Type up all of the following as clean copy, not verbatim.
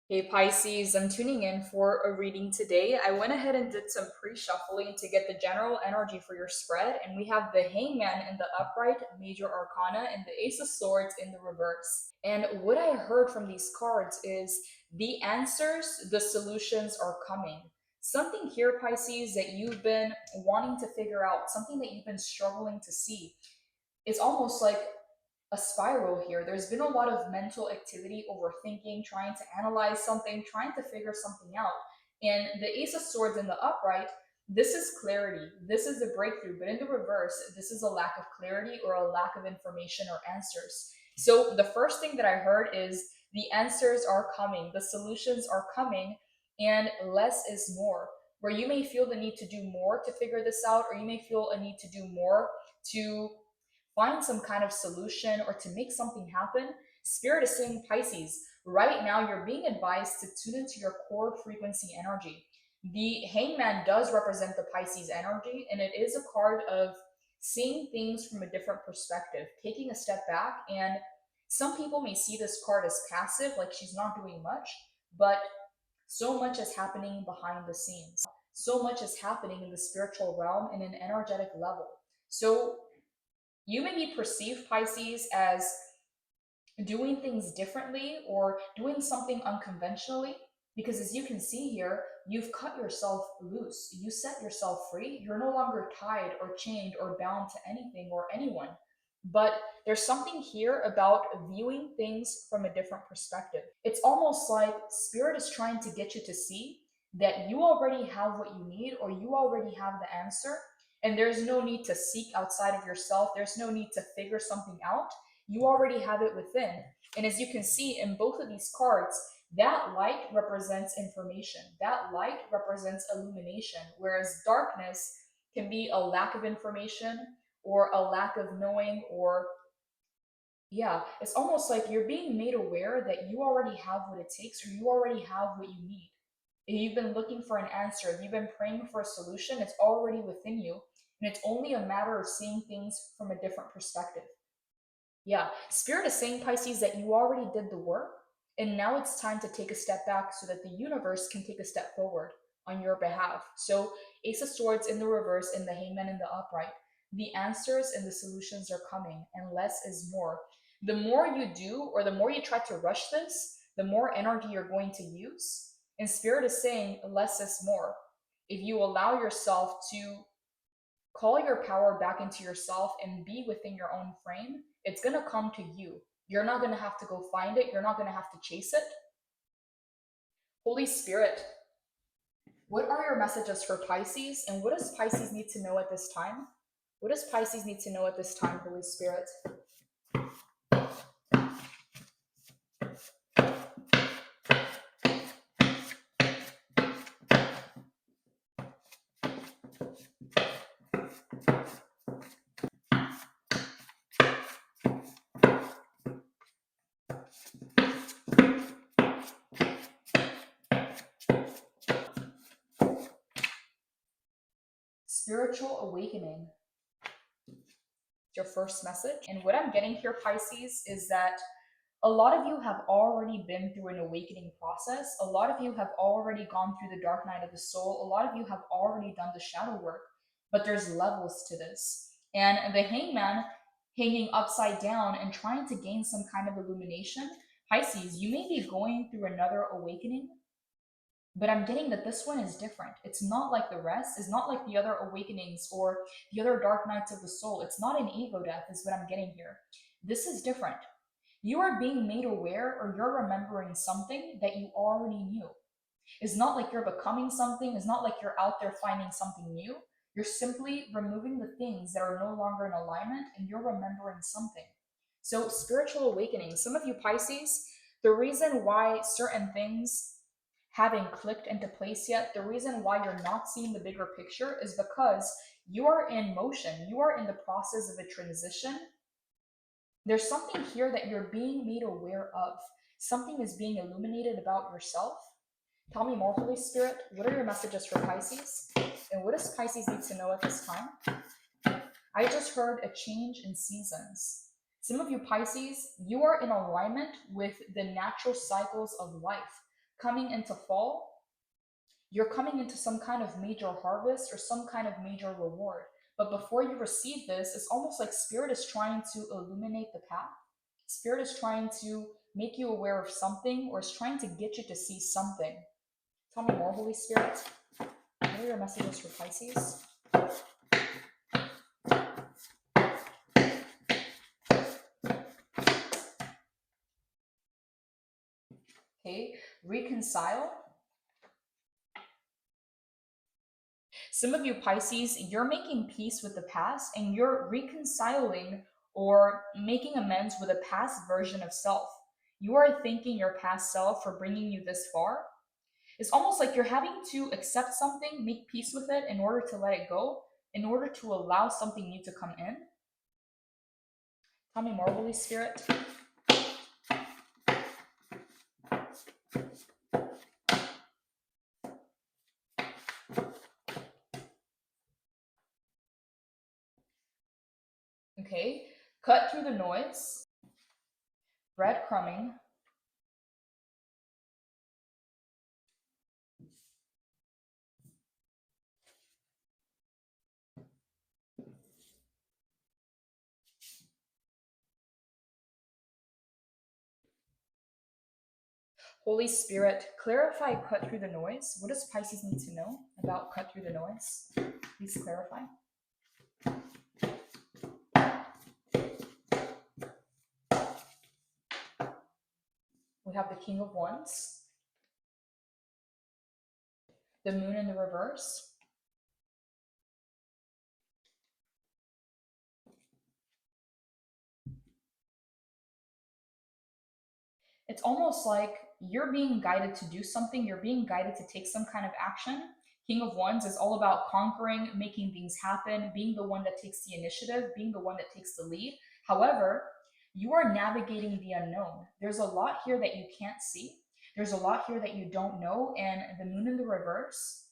Hey Pisces, I'm tuning in for a reading today. I went ahead and did some pre-shuffling to get the general energy for your spread, and we have the Hangman in the upright, Major Arcana, and the Ace of Swords in the reverse. And what I heard from these cards is the answers, the solutions are coming. Something here, Pisces, that you've been wanting to figure out, something that you've been struggling to see. It's almost like a spiral here. There's been a lot of mental activity, overthinking, trying to analyze something, trying to figure something out. And the Ace of Swords in the upright, this is clarity. This is the breakthrough. But in the reverse, this is a lack of clarity or a lack of information or answers. So the first thing that I heard is the answers are coming, the solutions are coming, and less is more. Where you may feel the need to do more to figure this out, or you may feel a need to do more to find some kind of solution or to make something happen. Spirit is saying, Pisces, right now you're being advised to tune into your core frequency energy. The Hangman does represent the Pisces energy, and it is a card of seeing things from a different perspective, taking a step back. And some people may see this card as passive, like she's not doing much, but so much is happening behind the scenes. So much is happening in the spiritual realm and an energetic level. So you may be perceived, Pisces, as doing things differently or doing something unconventionally. Because as you can see here, you've cut yourself loose. You set yourself free. You're no longer tied or chained or bound to anything or anyone. But there's something here about viewing things from a different perspective. It's almost like Spirit is trying to get you to see that you already have what you need or you already have the answer. And there's no need to seek outside of yourself. There's no need to figure something out. You already have it within. And as you can see in both of these cards, that light represents information. That light represents illumination, whereas darkness can be a lack of information or a lack of knowing, or yeah, it's almost like you're being made aware that you already have what it takes or you already have what you need. If you've been looking for an answer, if you've been praying for a solution, it's already within you. And it's only a matter of seeing things from a different perspective. Yeah, Spirit is saying, Pisces, that you already did the work, and now it's time to take a step back so that the universe can take a step forward on your behalf. So, Ace of Swords in the reverse and the Hangman in the upright. The answers and the solutions are coming, and less is more. The more you do, or the more you try to rush this, the more energy you're going to use. And Spirit is saying, less is more. If you allow yourself to call your power back into yourself and be within your own frame, it's going to come to you. You're not going to have to go find it. You're not going to have to chase it. Holy Spirit, what are your messages for Pisces? And what does Pisces need to know at this time? What does Pisces need to know at this time, Holy Spirit? Spiritual awakening. Your first message. And what I'm getting here, Pisces, is that a lot of you have already been through an awakening process. A lot of you have already gone through the dark night of the soul. A lot of you have already done the shadow work, but there's levels to this. And the Hangman hanging upside down and trying to gain some kind of illumination, Pisces, you may be going through another awakening, but I'm getting that this one is different. It's not like the rest. It's not like the other awakenings or the other dark nights of the soul. It's not an ego death, is what I'm getting here. This is different. You are being made aware, or you're remembering something that you already knew. It's not like you're becoming something. It's not like you're out there finding something new. You're simply removing the things that are no longer in alignment, and you're remembering something. So, spiritual awakening. Some of you Pisces, the reason why certain things haven't clicked into place yet, the reason why you're not seeing the bigger picture is because you are in motion. You are in the process of a transition. There's something here that you're being made aware of. Something is being illuminated about yourself. Tell me more, Holy Spirit. What are your messages for Pisces? And what does Pisces need to know at this time? I just heard a change in seasons. Some of you Pisces, you are in alignment with the natural cycles of life. coming into fall, you're coming into some kind of major harvest or some kind of major reward. But before you receive this, it's almost like Spirit is trying to illuminate the path. Spirit is trying to make you aware of something, or is trying to get you to see something. Tell me more, Holy Spirit. What are your messages for Pisces? Okay, reconcile. Some of you Pisces, you're making peace with the past and you're reconciling or making amends with a past version of self. You are thanking your past self for bringing you this far. It's almost like you're having to accept something, make peace with it in order to let it go, in order to allow something new to come in. Tell me more, Holy Spirit. Okay, cut through the noise, breadcrumbing, Holy Spirit, clarify cut through the noise. What does Pisces need to know about cut through the noise? Please clarify. We have the King of Wands, the Moon in the reverse, it's almost like you're being guided to do something, you're being guided to take some kind of action. King of Wands is all about conquering, making things happen, being the one that takes the initiative, being the one that takes the lead. However, you are navigating the unknown. There's a lot here that you can't see. There's a lot here that you don't know. And the Moon in the reverse,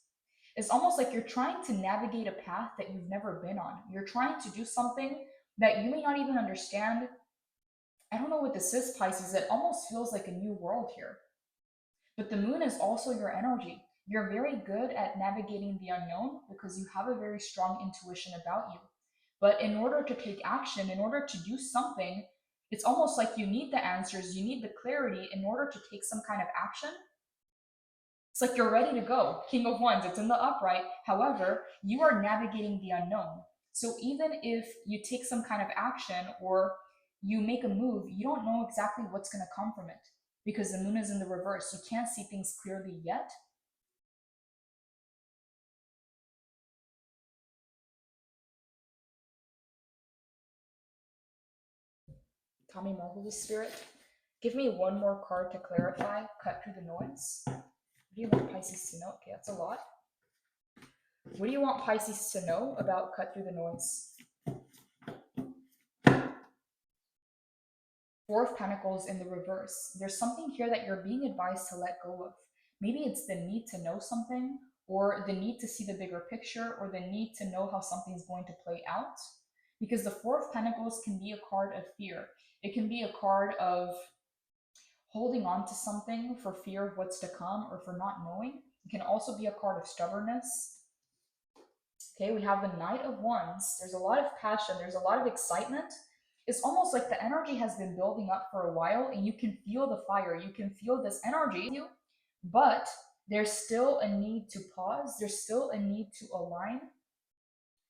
it's almost like you're trying to navigate a path that you've never been on. You're trying to do something that you may not even understand. I don't know what this is, Pisces. It almost feels like a new world here. But the moon is also your energy. You're very good at navigating the unknown because you have a very strong intuition about you. But in order to take action, in order to do something, it's almost like you need the answers, you need the clarity in order to take some kind of action. It's like you're ready to go. King of Wands, it's in the upright. However, you are navigating the unknown. So even if you take some kind of action or you make a move, you don't know exactly what's going to come from it because the moon is in the reverse. You can't see things clearly yet. Tell me more, Holy Spirit. Give me one more card to clarify. Cut through the noise. What do you want Pisces to know? Okay, that's a lot. What do you want Pisces to know about cut through the noise? Four of Pentacles in the reverse. There's something here that you're being advised to let go of. Maybe it's the need to know something, or the need to see the bigger picture, or the need to know how something's going to play out. Because the Four of Pentacles can be a card of fear. It can be a card of holding on to something for fear of what's to come or for not knowing. It can also be a card of stubbornness. Okay, we have the Knight of Wands. There's a lot of passion, there's a lot of excitement. It's almost like the energy has been building up for a while and you can feel the fire, you can feel this energy, but there's still a need to pause, there's still a need to align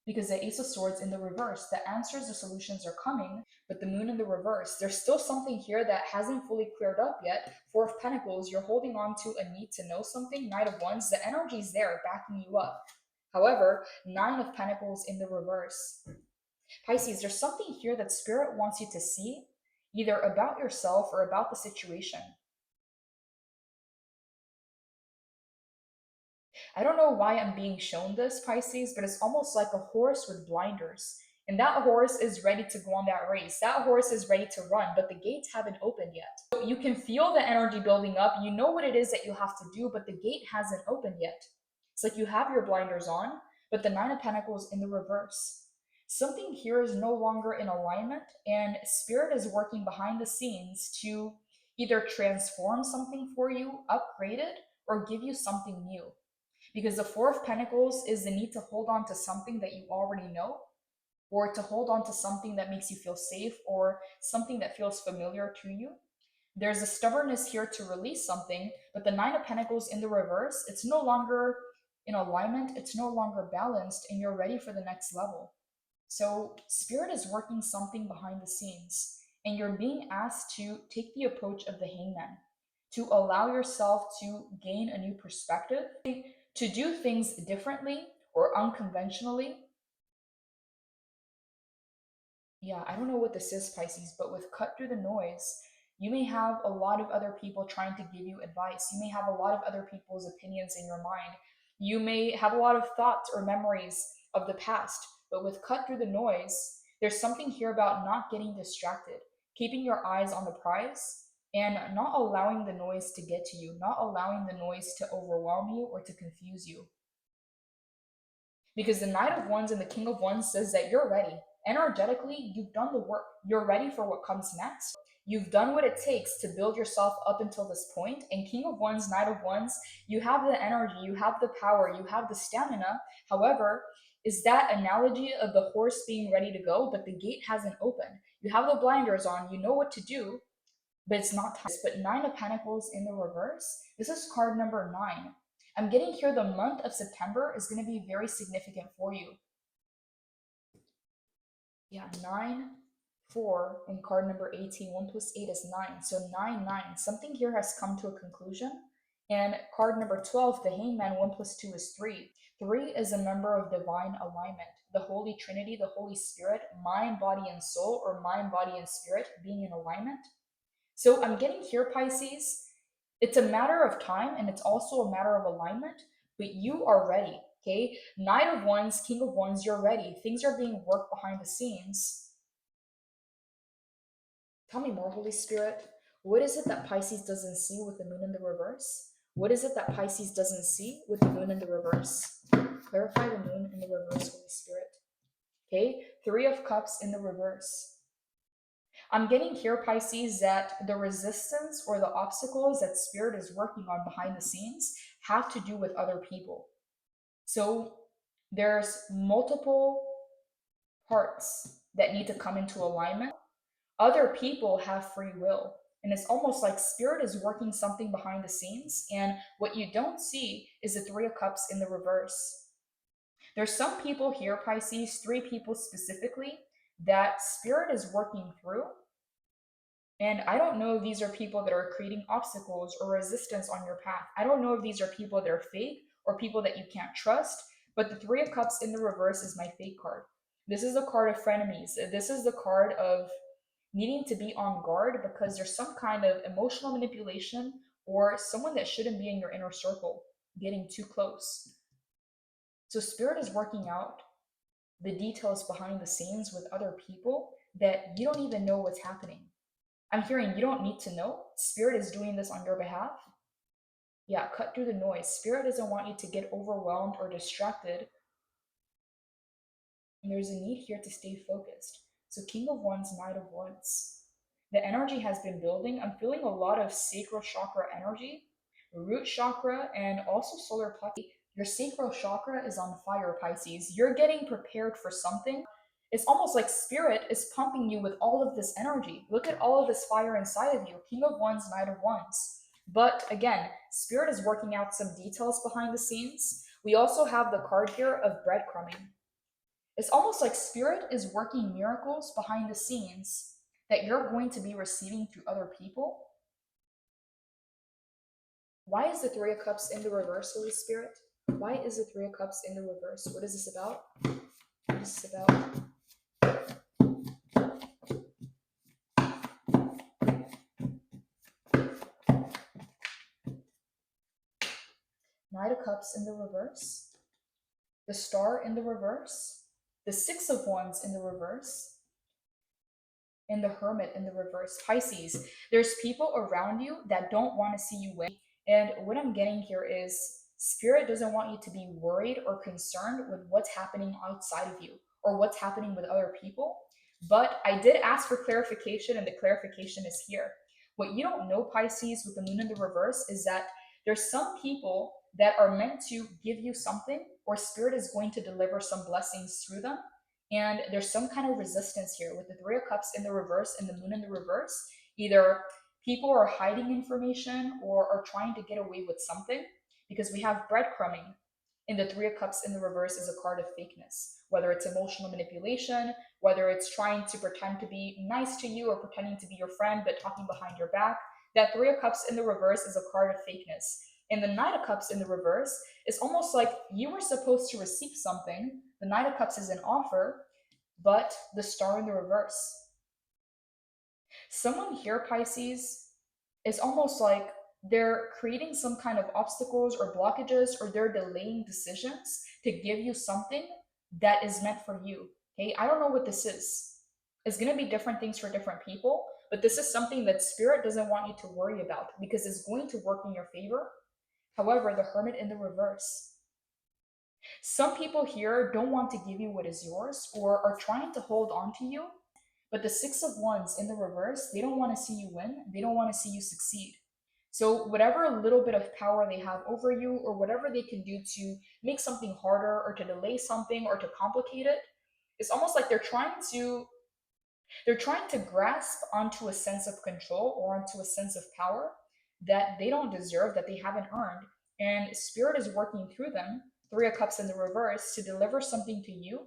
because the Ace of Swords in the reverse, the answers, the solutions are coming, but the Moon in the reverse, there's still something here that hasn't fully cleared up yet. Four of Pentacles, you're holding on to a need to know something. Knight of Wands, the energy's there backing you up. However, Nine of Pentacles in the reverse. Pisces, there's something here that Spirit wants you to see, either about yourself or about the situation. I don't know why I'm being shown this, Pisces, but it's almost like a horse with blinders. And that horse is ready to go on that race. That horse is ready to run, but the gates haven't opened yet. So you can feel the energy building up. You know what it is that you have to do, but the gate hasn't opened yet. It's like you have your blinders on, but the Nine of Pentacles in the reverse. Something here is no longer in alignment, and Spirit is working behind the scenes to either transform something for you, upgrade it, or give you something new. Because the Four of Pentacles is the need to hold on to something that you already know, or to hold on to something that makes you feel safe, or something that feels familiar to you. There's a stubbornness here to release something, but the Nine of Pentacles in the reverse, it's no longer in alignment, it's no longer balanced, and you're ready for the next level. So, Spirit is working something behind the scenes, and you're being asked to take the approach of the Hangman, to allow yourself to gain a new perspective, to do things differently or unconventionally. Yeah, I don't know what this is, Pisces, but with cut through the noise, you may have a lot of other people trying to give you advice. You may have a lot of other people's opinions in your mind. You may have a lot of thoughts or memories of the past, but with cut through the noise, there's something here about not getting distracted, keeping your eyes on the prize, and not allowing the noise to get to you, not allowing the noise to overwhelm you or to confuse you. Because the Knight of Wands and the King of Wands says that you're ready. Energetically, you've done the work. You're ready for what comes next. You've done what it takes to build yourself up until this point. And King of Wands, Knight of Wands, you have the energy, you have the power, you have the stamina. However, is that analogy of the horse being ready to go, but the gate hasn't opened. You have the blinders on, you know what to do, but it's not time. But Nine of Pentacles in the reverse, this is card number 9. I'm getting here the month of September is going to be very significant for you. Yeah, 9, 4, and card number 18. 1 plus 8 is 9. So 9, 9. Something here has come to a conclusion. And card number 12, the Hangman, 1 plus 2 is 3. 3 is a number of divine alignment. The Holy Trinity, the Holy Spirit, mind, body, and soul, or mind, body, and spirit being in alignment. So I'm getting here, Pisces, it's a matter of time and it's also a matter of alignment, but you are ready, okay? Knight of Wands, King of Wands, you're ready. Things are being worked behind the scenes. Tell me more, Holy Spirit. What is it that Pisces doesn't see with the moon in the reverse? What is it that Pisces doesn't see with the moon in the reverse? Clarify the moon in the reverse, Holy Spirit. Okay, 3 of Cups in the reverse. I'm getting here, Pisces, that the resistance or the obstacles that Spirit is working on behind the scenes have to do with other people. So there's multiple parts that need to come into alignment. Other people have free will. And it's almost like Spirit is working something behind the scenes. And what you don't see is the 3 of Cups in the reverse. There's some people here, Pisces, 3 people specifically, that Spirit is working through. And I don't know if these are people that are creating obstacles or resistance on your path. I don't know if these are people that are fake or people that you can't trust, but the 3 of Cups in the reverse is my fake card. This is the card of frenemies. This is the card of needing to be on guard because there's some kind of emotional manipulation or someone that shouldn't be in your inner circle getting too close. So Spirit is working out the details behind the scenes with other people that you don't even know what's happening. I'm hearing you don't need to know. Spirit is doing this on your behalf. Yeah, cut through the noise. Spirit doesn't want you to get overwhelmed or distracted. And there's a need here to stay focused. So King of Wands, Knight of Wands. The energy has been building. I'm feeling a lot of sacral chakra energy, root chakra, and also solar plexus. Your sacral chakra is on fire, Pisces. You're getting prepared for something. It's almost like Spirit is pumping you with all of this energy. Look at all of this fire inside of you. King of Wands, Knight of Wands. But again, Spirit is working out some details behind the scenes. We also have the card here of breadcrumbing. It's almost like Spirit is working miracles behind the scenes that you're going to be receiving through other people. Why is the 3 of Cups in the reverse, Holy Spirit? Why is the 3 of Cups in the reverse? What is this about? What is this about? Knight of Cups in the reverse, the Star in the reverse, the 6 of Wands in the reverse, and the Hermit in the reverse. Pisces, there's people around you that don't want to see you win. And what I'm getting here is Spirit doesn't want you to be worried or concerned with what's happening outside of you or what's happening with other people. But I did ask for clarification, and the clarification is here. What you don't know, Pisces, with the moon in the reverse is that there's some people that are meant to give you something, or spirit is going to deliver some blessings through them. And there's some kind of resistance here with the Three of Cups in the reverse and the moon in the reverse. Either people are hiding information or are trying to get away with something, because we have breadcrumbing in the Three of Cups in the reverse is a card of fakeness, whether it's emotional manipulation, whether it's trying to pretend to be nice to you or pretending to be your friend but talking behind your back. That Three of Cups in the reverse is a card of fakeness. And the Knight of Cups in the reverse is almost like you were supposed to receive something. The Knight of Cups is an offer, but the Star in the reverse. Someone here, Pisces, is almost like they're creating some kind of obstacles or blockages, or they're delaying decisions to give you something that is meant for you. Okay, I don't know what this is. It's going to be different things for different people, but this is something that spirit doesn't want you to worry about because it's going to work in your favor. However, the Hermit in the reverse. Some people here don't want to give you what is yours or are trying to hold on to you, but the Six of Wands in the reverse, they don't want to see you win. They don't want to see you succeed. So whatever little bit of power they have over you, or whatever they can do to make something harder or to delay something or to complicate it, it's almost like they're trying to grasp onto a sense of control or onto a sense of power that they don't deserve, that they haven't earned. And spirit is working through them, Three of Cups in the reverse, to deliver something to you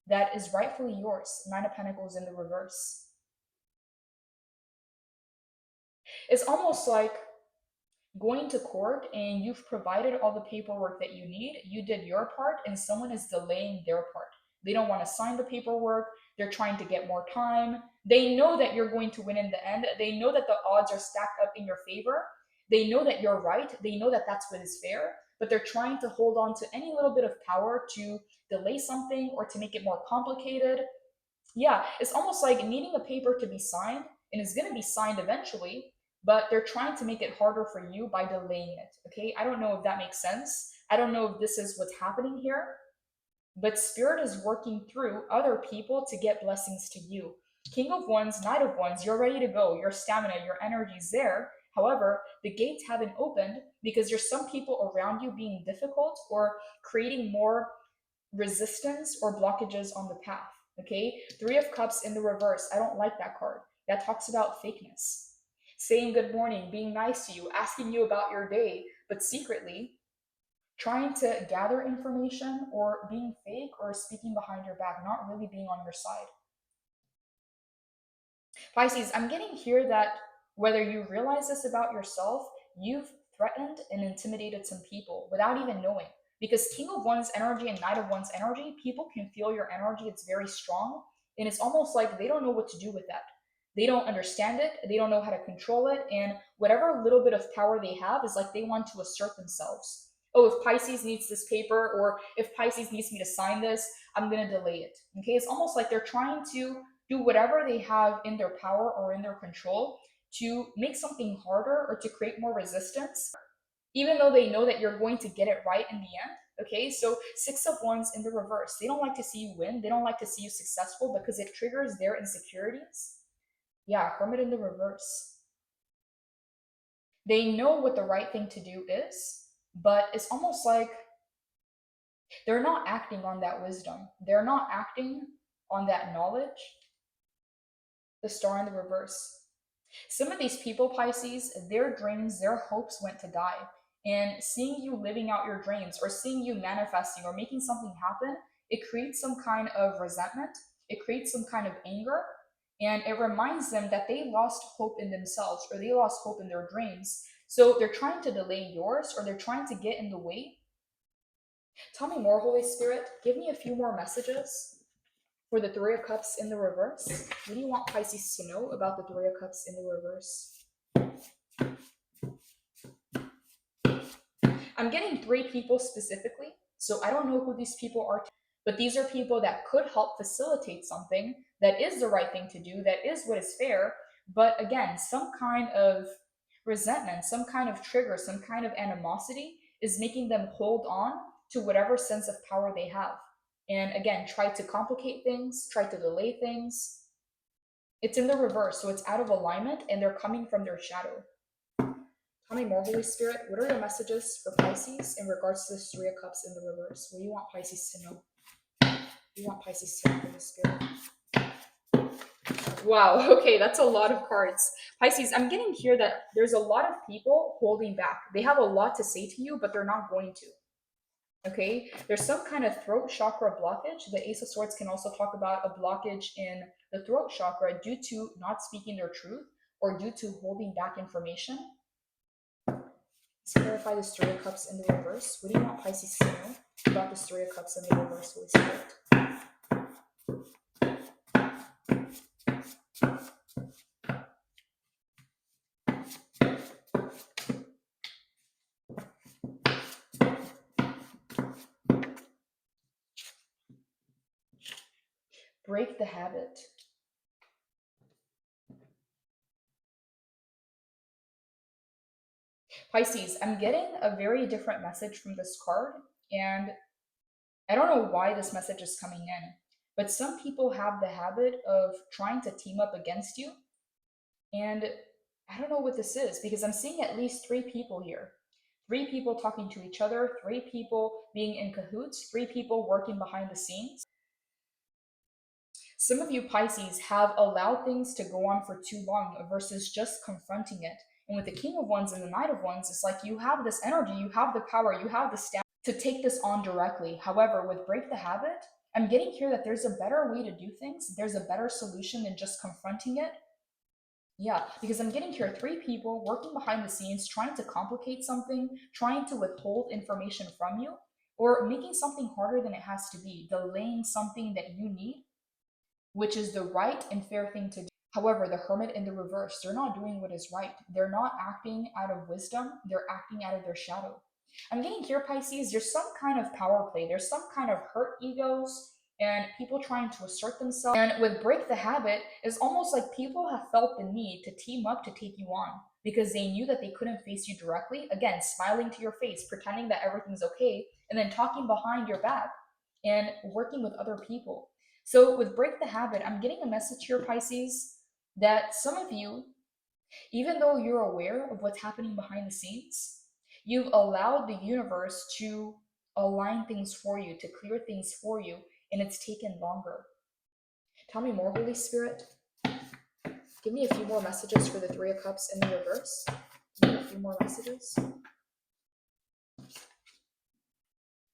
that is rightfully yours. Nine of Pentacles in the reverse. It's almost like going to court and you've provided all the paperwork that you need. You did your part and someone is delaying their part. They don't want to sign the paperwork. They're trying to get more time. They know that you're going to win in the end. They know that the odds are stacked up in your favor. They know that you're right. They know that that's what is fair, but they're trying to hold on to any little bit of power to delay something or to make it more complicated. Yeah, it's almost like needing a paper to be signed, and it's going to be signed eventually, but they're trying to make it harder for you by delaying it. Okay, I don't know if that makes sense. I don't know if this is what's happening here, but spirit is working through other people to get blessings to you. King of Wands, Knight of Wands, you're ready to go. Your stamina, your energy's there. However, the gates haven't opened because there's some people around you being difficult or creating more resistance or blockages on the path. Okay, Three of Cups in the reverse. I don't like that card. That talks about fakeness. Saying good morning, being nice to you, asking you about your day, but secretly trying to gather information or being fake or speaking behind your back, not really being on your side. Pisces, I'm getting here that whether you realize this about yourself, you've threatened and intimidated some people without even knowing. Because King of Wands energy and Knight of Wands energy, people can feel your energy. It's very strong. And it's almost like they don't know what to do with that. They don't understand it. They don't know how to control it. And whatever little bit of power they have is like they want to assert themselves. Oh, if Pisces needs this paper, or if Pisces needs me to sign this, I'm going to delay it. Okay, it's almost like they're trying to do whatever they have in their power or in their control to make something harder or to create more resistance, even though they know that you're going to get it right in the end. Okay, so Six of Wands in the reverse. They don't like to see you win. They don't like to see you successful because it triggers their insecurities. Yeah, Hermit in the reverse. They know what the right thing to do is, but it's almost like they're not acting on that wisdom. They're not acting on that knowledge. The Star in the reverse. Some of these people, Pisces, their dreams, their hopes went to die. And seeing you living out your dreams or seeing you manifesting or making something happen, it creates some kind of resentment. It creates some kind of anger. And it reminds them that they lost hope in themselves or they lost hope in their dreams. So they're trying to delay yours or they're trying to get in the way. Tell me more, Holy Spirit. Give me a few more messages for the Three of Cups in the reverse. What do you want Pisces to know about the Three of Cups in the reverse? I'm getting three people specifically, so I don't know who these people are, but these are people that could help facilitate something that is the right thing to do, that is what is fair, but again, some kind of resentment, some kind of trigger, some kind of animosity is making them hold on to whatever sense of power they have. And again, try to complicate things, try to delay things. It's in the reverse, so it's out of alignment and they're coming from their shadow. Tell me more, Holy Spirit. What are your messages for Pisces in regards to this Three of Cups in the reverse? What do you want Pisces to know? What do you want Pisces to know, Holy Spirit? Wow, okay, that's a lot of cards. Pisces, I'm getting here that there's a lot of people holding back. They have a lot to say to you, but they're not going to. Okay, there's some kind of throat chakra blockage. The Ace of Swords can also talk about a blockage in the throat chakra due to not speaking their truth or due to holding back information. Let's clarify this Three of Cups in the reverse. What do you want Pisces to know about this Three of Cups in the reverse, Holy Spirit? Break the habit. Pisces, I'm getting a very different message from this card, and I don't know why this message is coming in, but some people have the habit of trying to team up against you, and I don't know what this is because I'm seeing at least three people here. Three people talking to each other, three people being in cahoots, three people working behind the scenes. Some of you Pisces have allowed things to go on for too long versus just confronting it. And with the King of Wands and the Knight of Wands, it's like you have this energy, you have the power, you have the stamina to take this on directly. However, with Break the Habit, I'm getting here that there's a better way to do things. There's a better solution than just confronting it. Yeah, because I'm getting here three people working behind the scenes, trying to complicate something, trying to withhold information from you, or making something harder than it has to be, delaying something that you need, which is the right and fair thing to do. However, the Hermit in the reverse, they're not doing what is right. They're not acting out of wisdom, they're acting out of their shadow. I'm getting here, Pisces, there's some kind of power play, there's some kind of hurt egos and people trying to assert themselves. And with Break the Habit, it's almost like people have felt the need to team up to take you on because they knew that they couldn't face you directly. Again, smiling to your face, pretending that everything's okay, and then talking behind your back and working with other people. So with Break the Habit, I'm getting a message here, Pisces, that some of you, even though you're aware of what's happening behind the scenes, you've allowed the universe to align things for you, to clear things for you, and it's taken longer. Tell me more, Holy Spirit. Give me a few more messages for the Three of Cups in the reverse. Give me a few more messages.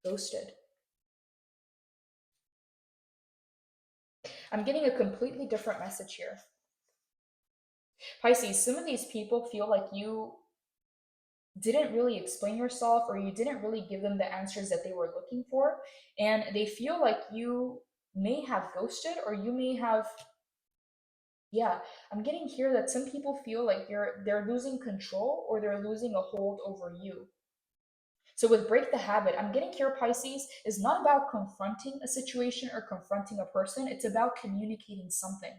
Ghosted. I'm getting a completely different message here. Pisces, some of these people feel like you didn't really explain yourself or you didn't really give them the answers that they were looking for, and they feel like you may have ghosted or you may have, yeah, I'm getting here that some people feel like they're losing control or they're losing a hold over you. So with Break the Habit, I'm getting here, Pisces, is not about confronting a situation or confronting a person, it's about communicating something.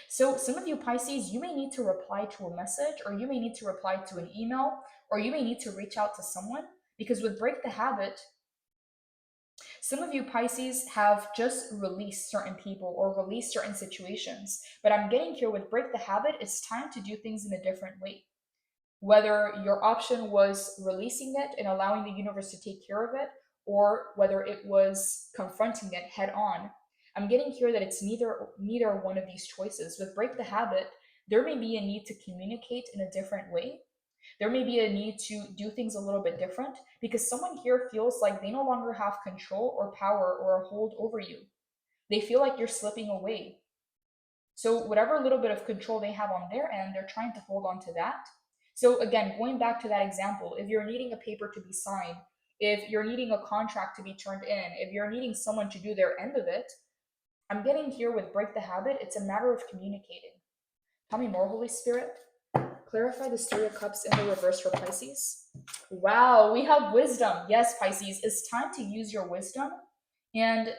So some of you Pisces, you may need to reply to a message, or you may need to reply to an email, or you may need to reach out to someone, because with Break the Habit, some of you Pisces have just released certain people or released certain situations. But I'm getting here with Break the Habit, it's time to do things in a different way. Whether your option was releasing it and allowing the universe to take care of it, or whether it was confronting it head on, I'm getting here that it's neither one of these choices. With Break the Habit, there may be a need to communicate in a different way. There may be a need to do things a little bit different because someone here feels like they no longer have control or power or a hold over you. They feel like you're slipping away. So whatever little bit of control they have on their end, they're trying to hold on to that. So again, going back to that example, if you're needing a paper to be signed, if you're needing a contract to be turned in, if you're needing someone to do their end of it, I'm getting here with Break the Habit, it's a matter of communicating. Tell me more, Holy Spirit. Clarify the Three of Cups in the reverse for Pisces. Wow, we have wisdom. Yes, Pisces, it's time to use your wisdom and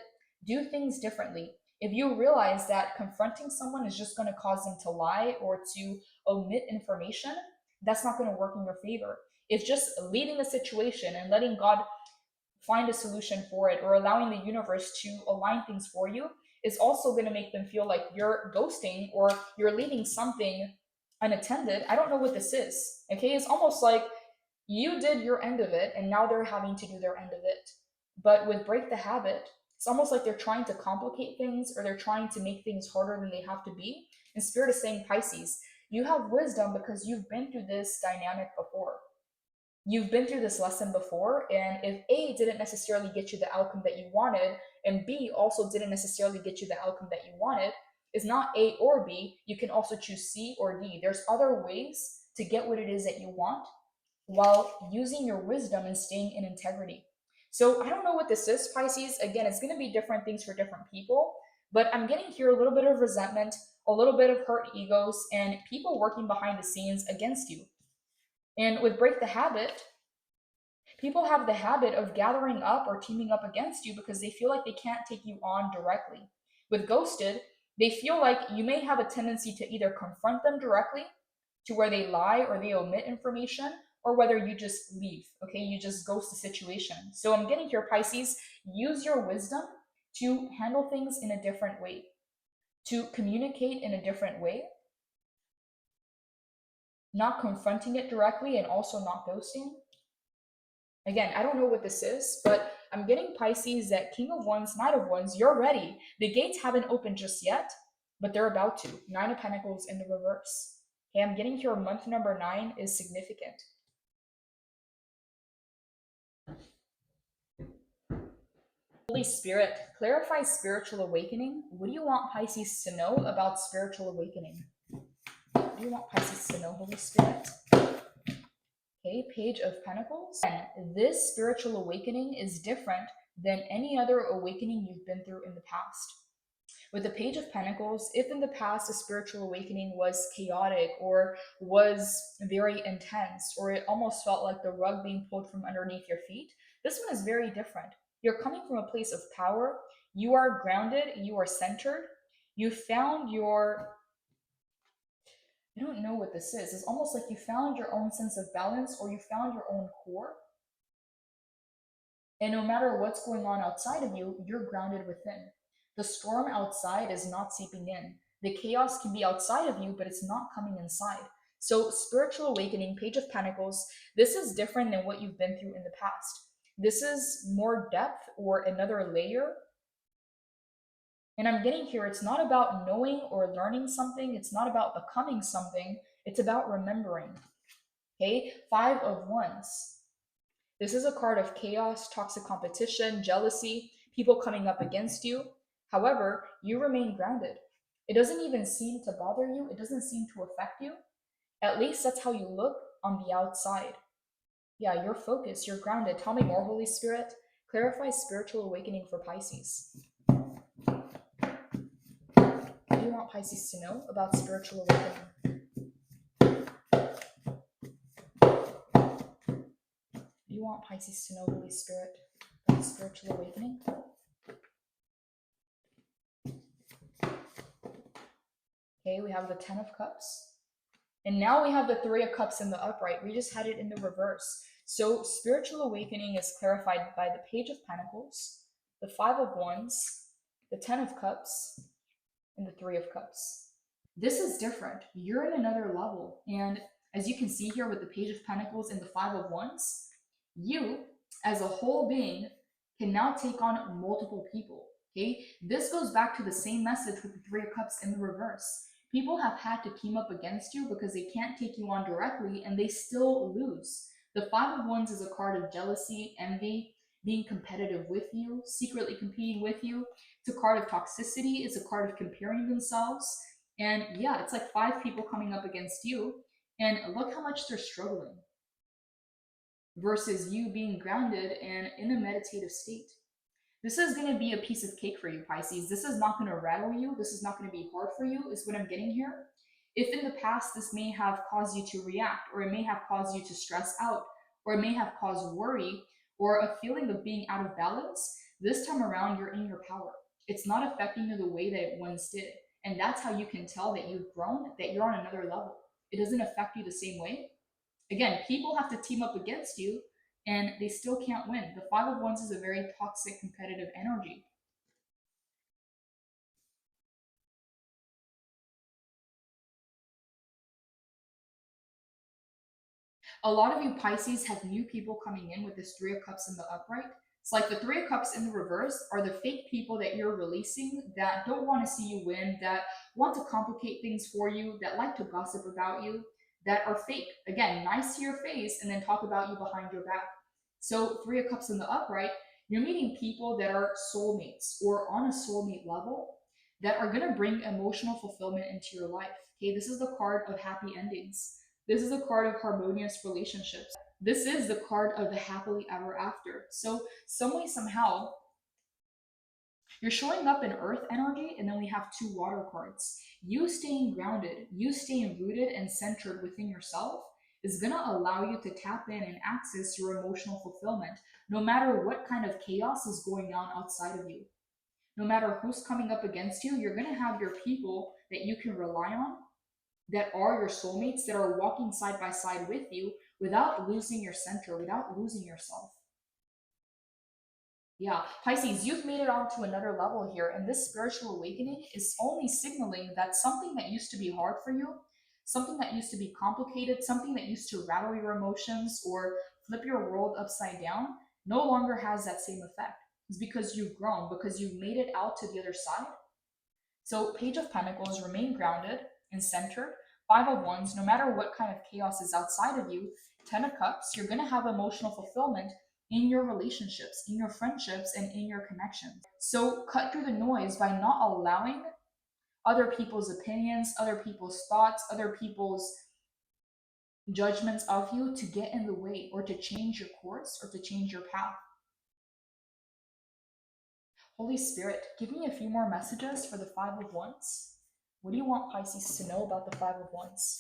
do things differently. If you realize that confronting someone is just going to cause them to lie or to omit information, that's not going to work in your favor. If just leaving a situation and letting God find a solution for it or allowing the universe to align things for you is also going to make them feel like you're ghosting or you're leaving something unattended. I don't know what this is. Okay, it's almost like you did your end of it and now they're having to do their end of it. But with break the habit, it's almost like they're trying to complicate things or they're trying to make things harder than they have to be. And Spirit is saying, Pisces, you have wisdom because you've been through this dynamic before. You've been through this lesson before, and if A didn't necessarily get you the outcome that you wanted, and B also didn't necessarily get you the outcome that you wanted, is not A or B. You can also choose C or D. There's other ways to get what it is that you want while using your wisdom and staying in integrity. So I don't know what this is, Pisces. Again, it's going to be different things for different people, but I'm getting here a little bit of resentment, a little bit of hurt egos, and people working behind the scenes against you. And with break the habit, people have the habit of gathering up or teaming up against you because they feel like they can't take you on directly. With ghosted, they feel like you may have a tendency to either confront them directly to where they lie or they omit information, or whether you just leave, okay? You just ghost the situation. So I'm getting here, Pisces, use your wisdom to handle things in a different way, to communicate in a different way, not confronting it directly and also not ghosting. Again, I don't know what this is, but I'm getting, Pisces, that King of Wands, Knight of Wands, you're ready. The gates haven't opened just yet, but they're about to. Nine of Pentacles in the reverse. Okay, I'm getting here month number 9 is significant. Holy Spirit, clarify spiritual awakening. What do you want Pisces to know about spiritual awakening? What do you want Pisces to know, Holy Spirit? Okay, Page of Pentacles. And this spiritual awakening is different than any other awakening you've been through in the past. With the Page of Pentacles, if in the past a spiritual awakening was chaotic or was very intense, or it almost felt like the rug being pulled from underneath your feet, this one is very different. You're coming from a place of power. You are grounded. You are centered. You found your, I don't know what this is. It's almost like you found your own sense of balance or you found your own core. And no matter what's going on outside of you, you're grounded within. The storm outside is not seeping in. The chaos can be outside of you, but it's not coming inside. So, spiritual awakening, Page of Pentacles, this is different than what you've been through in the past. This is more depth or another layer. And I'm getting here, it's not about knowing or learning something. It's not about becoming something. It's about remembering. Okay, 5 of Wands. This is a card of chaos, toxic competition, jealousy, people coming up against you. However, you remain grounded. It doesn't even seem to bother you. It doesn't seem to affect you. At least that's how you look on the outside. Yeah, you're focused, you're grounded. Tell me more, Holy Spirit. Clarify spiritual awakening for Pisces. What do you want Pisces to know about spiritual awakening? What do you want Pisces to know, Holy Spirit, about spiritual awakening? Okay, we have the 10 of Cups. And now we have the 3 of Cups in the upright. We just had it in the reverse. So spiritual awakening is clarified by the Page of Pentacles, the 5 of Wands, the 10 of Cups, and the 3 of Cups. This is different. You're in another level. And as you can see here with the Page of Pentacles and the 5 of Wands, you, as a whole being, can now take on multiple people. Okay? This goes back to the same message with the 3 of Cups in the reverse. People have had to team up against you because they can't take you on directly and they still lose. The 5 of Wands is a card of jealousy, envy, being competitive with you, secretly competing with you. It's a card of toxicity. It's a card of comparing themselves. And yeah, it's like 5 people coming up against you. And look how much they're struggling versus you being grounded and in a meditative state. This is going to be a piece of cake for you, Pisces. This is not going to rattle you. This is not going to be hard for you, is what I'm getting here. If in the past this may have caused you to react, or it may have caused you to stress out, or it may have caused worry, or a feeling of being out of balance, this time around you're in your power. It's not affecting you the way that it once did. And that's how you can tell that you've grown, that you're on another level. It doesn't affect you the same way. Again, people have to team up against you and they still can't win. The 5 of Wands is a very toxic, competitive energy. A lot of you Pisces have new people coming in with this Three of Cups in the upright. It's like the Three of Cups in the reverse are the fake people that you're releasing that don't want to see you win, that want to complicate things for you, that like to gossip about you, that are fake. Again, nice to your face and then talk about you behind your back. So, Three of Cups in the upright, you're meeting people that are soulmates or on a soulmate level that are going to bring emotional fulfillment into your life. Okay, this is the card of happy endings. This is a card of harmonious relationships. This is the card of the happily ever after. So, some way, somehow, you're showing up in earth energy, and then we have two water cards. You staying grounded, you staying rooted and centered within yourself is going to allow you to tap in and access your emotional fulfillment, no matter what kind of chaos is going on outside of you. No matter who's coming up against you, you're going to have your people that you can rely on, that are your soulmates, that are walking side by side with you without losing your center, without losing yourself. Yeah, Pisces, you've made it on to another level here, and this spiritual awakening is only signaling that something that used to be hard for you, something that used to be complicated, something that used to rattle your emotions or flip your world upside down, no longer has that same effect. It's because you've grown, because you've made it out to the other side. So, Page of Pentacles, remain grounded and centered. Five of Wands, no matter what kind of chaos is outside of you. Ten of Cups, you're going to have emotional fulfillment in your relationships, in your friendships, and in your connections. So, cut through the noise by not allowing other people's opinions, other people's thoughts, other people's judgments of you to get in the way or to change your course or to change your path. Holy Spirit, give me a few more messages for the Five of Wands. What do you want Pisces to know about the Five of Wands?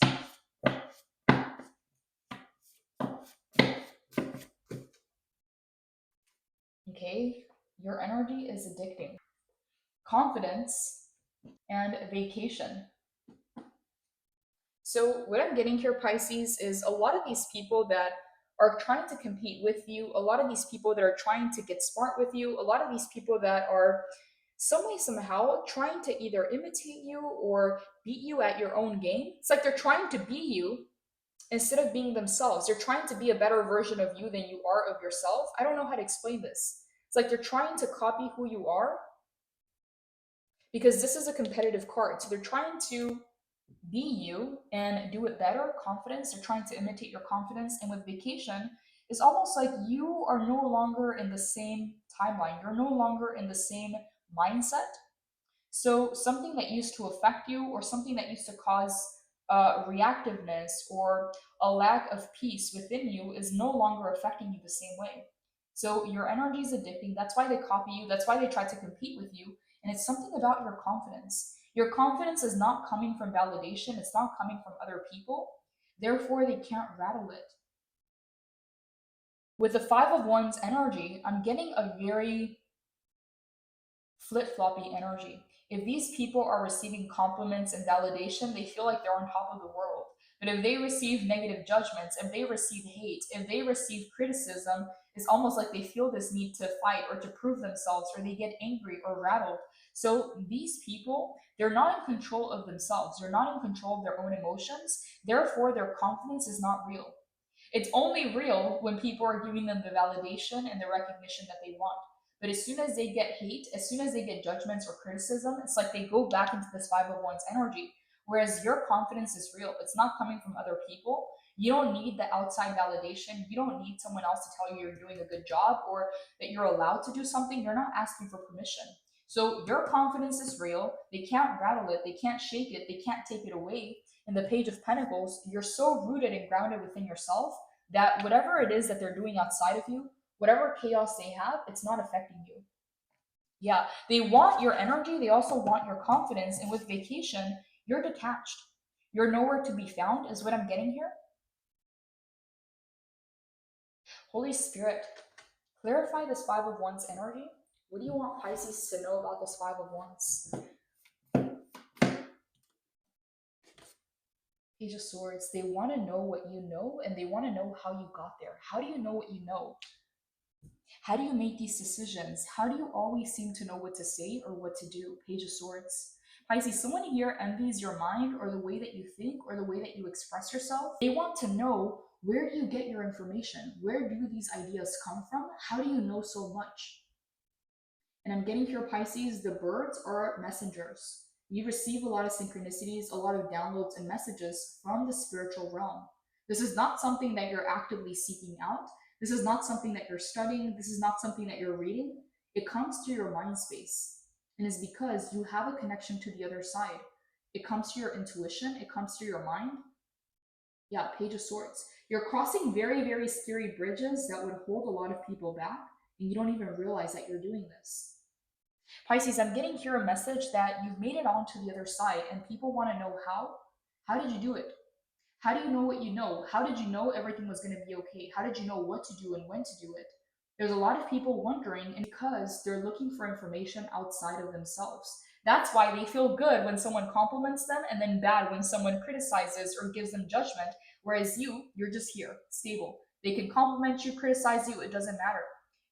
Okay, your energy is addicting. Confidence and vacation. So, what I'm getting here, Pisces, is a lot of these people that are trying to compete with you, a lot of these people that are trying to get smart with you, a lot of these people that are some way, somehow trying to either imitate you or beat you at your own game. It's like they're trying to be you instead of being themselves. They're trying to be a better version of you than you are of yourself. I don't know how to explain this. It's like they're trying to copy who you are because this is a competitive card. So they're trying to be you and do it better. Confidence, they're trying to imitate your confidence. And with vacation, it's almost like you are no longer in the same timeline. You're no longer in the same mindset. So something that used to affect you or something that used to cause reactiveness or a lack of peace within you is no longer affecting you the same way. So your energy is addicting. That's why they copy you. That's why they try to compete with you. And it's something about your confidence. Your confidence is not coming from validation. It's not coming from other people. Therefore, they can't rattle it. With the Five of Wands energy, I'm getting a very flip-floppy energy. If these people are receiving compliments and validation, they feel like they're on top of the world. But if they receive negative judgments, if they receive hate, if they receive criticism, it's almost like they feel this need to fight or to prove themselves, or they get angry or rattled. So these people, they're not in control of themselves. They're not in control of their own emotions. Therefore, their confidence is not real. It's only real when people are giving them the validation and the recognition that they want. But as soon as they get hate, as soon as they get judgments or criticism, it's like they go back into this Five of Wands energy. Whereas your confidence is real. It's not coming from other people. You don't need the outside validation. You don't need someone else to tell you you're doing a good job or that you're allowed to do something. You're not asking for permission. So your confidence is real. They can't rattle it. They can't shake it. They can't take it away. In the Page of Pentacles, you're so rooted and grounded within yourself that whatever it is that they're doing outside of you, whatever chaos they have, it's not affecting you. Yeah, they want your energy. They also want your confidence. And with vacation, you're detached. You're nowhere to be found, is what I'm getting here. Holy Spirit, clarify this Five of Wands energy. What do you want Pisces to know about this Five of Wands? Page of Swords, they want to know what you know and they want to know how you got there. How do you know what you know? How do you make these decisions? How do you always seem to know what to say or what to do? Page of Swords. Pisces, someone here envies your mind or the way that you think or the way that you express yourself. They want to know Where do you get your information? Where do these ideas come from? How do you know so much? And I'm getting here, Pisces, the birds are messengers. You receive a lot of synchronicities, a lot of downloads and messages from the spiritual realm. This is not something that you're actively seeking out. This is not something that you're studying. This is not something that you're reading. It comes to your mind space. And it's because you have a connection to the other side. It comes to your intuition. It comes to your mind. Yeah, Page of Swords. You're crossing very, very scary bridges that would hold a lot of people back, and you don't even realize that you're doing this. Pisces, I'm getting here a message that you've made it onto the other side, and people want to know how. How did you do it? How do you know what you know? How did you know everything was going to be okay? How did you know what to do and when to do it? There's a lot of people wondering, and because they're looking for information outside of themselves. That's why they feel good when someone compliments them and then bad when someone criticizes or gives them judgment. Whereas you're just here, stable. They can compliment you, criticize you, it doesn't matter.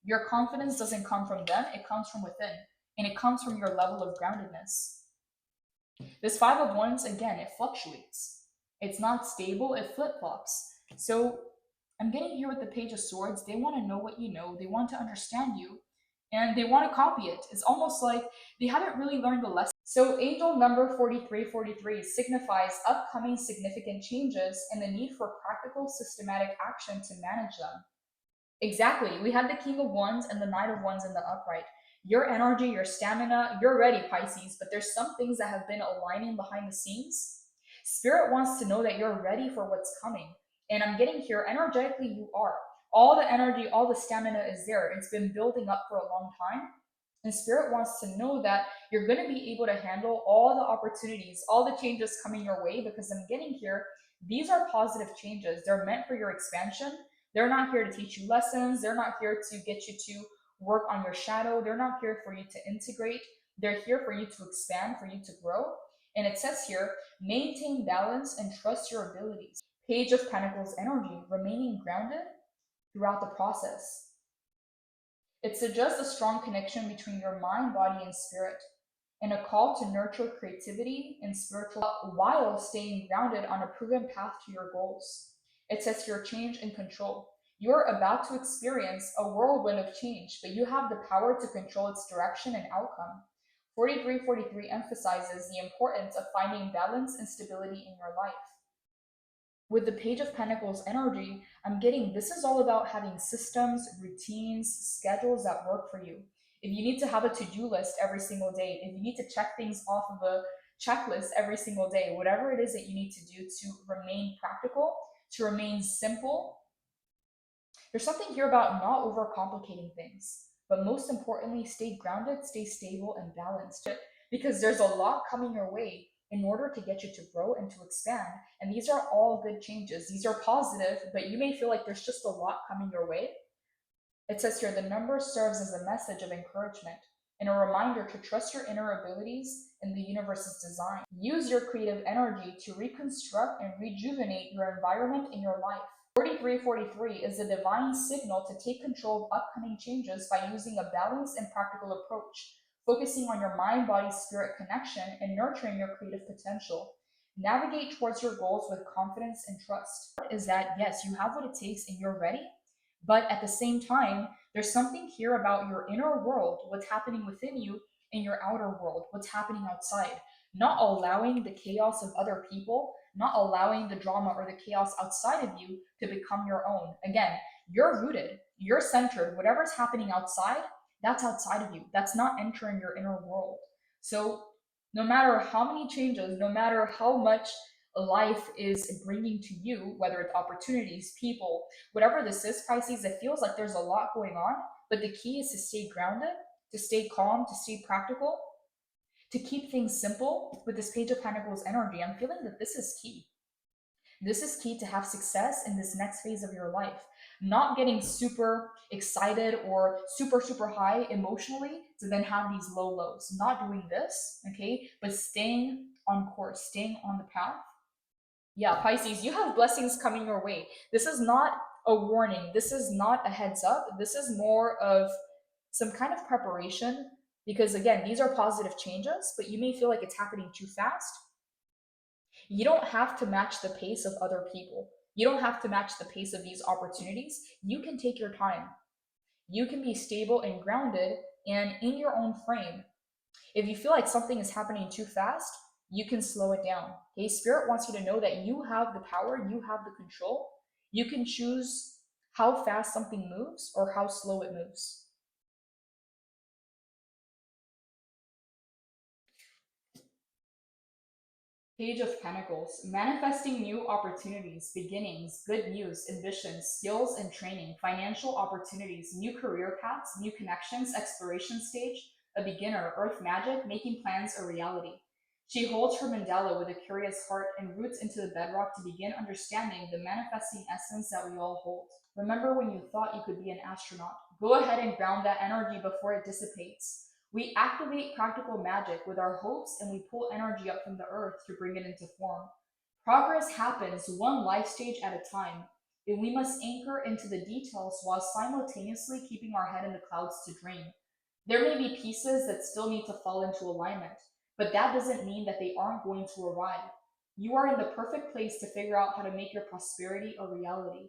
Your confidence doesn't come from them, it comes from within. And it comes from your level of groundedness. This Five of Wands, again, it fluctuates. It's not stable, it flip flops. So I'm getting here with the Page of Swords. They want to know what you know, they want to understand you, and they want to copy it. It's almost like they haven't really learned the lesson. So angel number 4343 signifies upcoming significant changes and the need for practical, systematic action to manage them. Exactly. We had the King of Wands and the Knight of Wands in the upright. Your energy, your stamina, you're ready, Pisces, but there's some things that have been aligning behind the scenes. Spirit wants to know that you're ready for what's coming. And I'm getting here, energetically, you are. All the energy, all the stamina is there. It's been building up for a long time. And Spirit wants to know that you're going to be able to handle all the opportunities, all the changes coming your way, because I'm getting here, these are positive changes. They're meant for your expansion. They're not here to teach you lessons. They're not here to get you to work on your shadow. They're not here for you to integrate. They're here for you to expand, for you to grow. And it says here, maintain balance and trust your abilities. Page of Pentacles energy, remaining grounded throughout the process. It suggests a strong connection between your mind, body, and spirit, and a call to nurture creativity and spiritual while staying grounded on a proven path to your goals. It says your change and control. You're about to experience a whirlwind of change, but you have the power to control its direction and outcome. 4343 emphasizes the importance of finding balance and stability in your life. With the Page of Pentacles energy, I'm getting this is all about having systems, routines, schedules that work for you. If you need to have a to-do list every single day, if you need to check things off of a checklist every single day, whatever it is that you need to do to remain practical, to remain simple, there's something here about not overcomplicating things. But most importantly, stay grounded, stay stable, and balanced. Because there's a lot coming your way in order to get you to grow and to expand. And these are all good changes. These are positive, but you may feel like there's just a lot coming your way. It says here, the number serves as a message of encouragement and a reminder to trust your inner abilities and the universe's design. Use your creative energy to reconstruct and rejuvenate your environment in your life. 4343 is a divine signal to take control of upcoming changes by using a balanced and practical approach, focusing on your mind, body, spirit connection and nurturing your creative potential. Navigate towards your goals with confidence and trust. Is that yes, you have what it takes and you're ready, but at the same time, there's something here about your inner world, what's happening within you, and your outer world, what's happening outside. Not allowing the chaos of other people, not allowing the drama or the chaos outside of you to become your own. Again, you're rooted, you're centered. Whatever's happening outside, that's outside of you. That's not entering your inner world. So, no matter how many changes, no matter how much life is bringing to you, whether it's opportunities, people, whatever this is, Pisces, it feels like there's a lot going on, but the key is to stay grounded, to stay calm, to stay practical, to keep things simple. With this Page of Pentacles energy, I'm feeling that this is key. This is key to have success in this next phase of your life. Not getting super excited or super high emotionally to then have these low lows. Not doing this, okay? But staying on course, staying on the path. Yeah, Pisces, you have blessings coming your way. This is not a warning. This is not a heads up. This is more of some kind of preparation because, again, these are positive changes, but you may feel like it's happening too fast. You don't have to match the pace of other people. You don't have to match the pace of these opportunities. You can take your time. You can be stable and grounded and in your own frame. If you feel like something is happening too fast, you can slow it down. Okay, Spirit wants you to know that you have the power, you have the control. You can choose how fast something moves or how slow it moves. Page of Pentacles, manifesting new opportunities, beginnings, good news, ambitions, skills and training, financial opportunities, new career paths, new connections, exploration stage, a beginner, earth magic, making plans a reality. She holds her mandala with a curious heart and roots into the bedrock to begin understanding the manifesting essence that we all hold. Remember when you thought you could be an astronaut? Go ahead and ground that energy before it dissipates. We activate practical magic with our hopes and we pull energy up from the earth to bring it into form. Progress happens one life stage at a time, and we must anchor into the details while simultaneously keeping our head in the clouds to dream. There may be pieces that still need to fall into alignment, but that doesn't mean that they aren't going to arrive. You are in the perfect place to figure out how to make your prosperity a reality.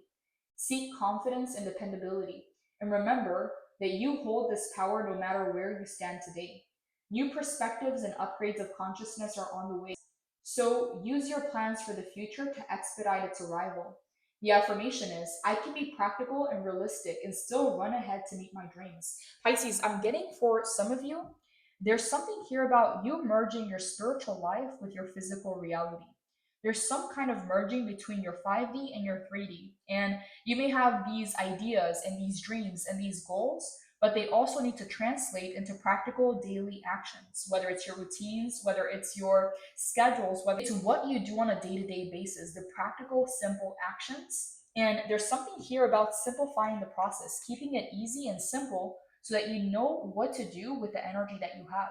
Seek confidence and dependability, and remember that you hold this power no matter where you stand today. New perspectives and upgrades of consciousness are on the way, so use your plans for the future to expedite its arrival. The affirmation is, I can be practical and realistic and still run ahead to meet my dreams. Pisces, I'm getting for some of you, there's something here about you merging your spiritual life with your physical reality. There's some kind of merging between your 5D and your 3D. And you may have these ideas and these dreams and these goals, but they also need to translate into practical daily actions, whether it's your routines, whether it's your schedules, whether it's what you do on a day to day basis, the practical, simple actions. And there's something here about simplifying the process, keeping it easy and simple so that you know what to do with the energy that you have.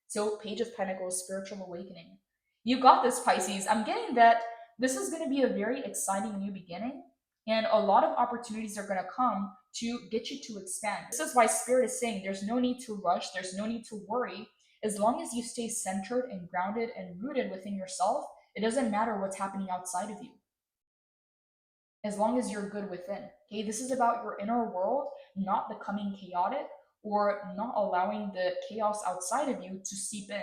So, Page of Pentacles, spiritual awakening. You got this, Pisces. I'm getting that this is going to be a very exciting new beginning, and a lot of opportunities are going to come to get you to expand. This is why Spirit is saying there's no need to rush, there's no need to worry. As long as you stay centered and grounded and rooted within yourself, it doesn't matter what's happening outside of you. As long as you're good within. Okay, this is about your inner world not becoming chaotic or not allowing the chaos outside of you to seep in,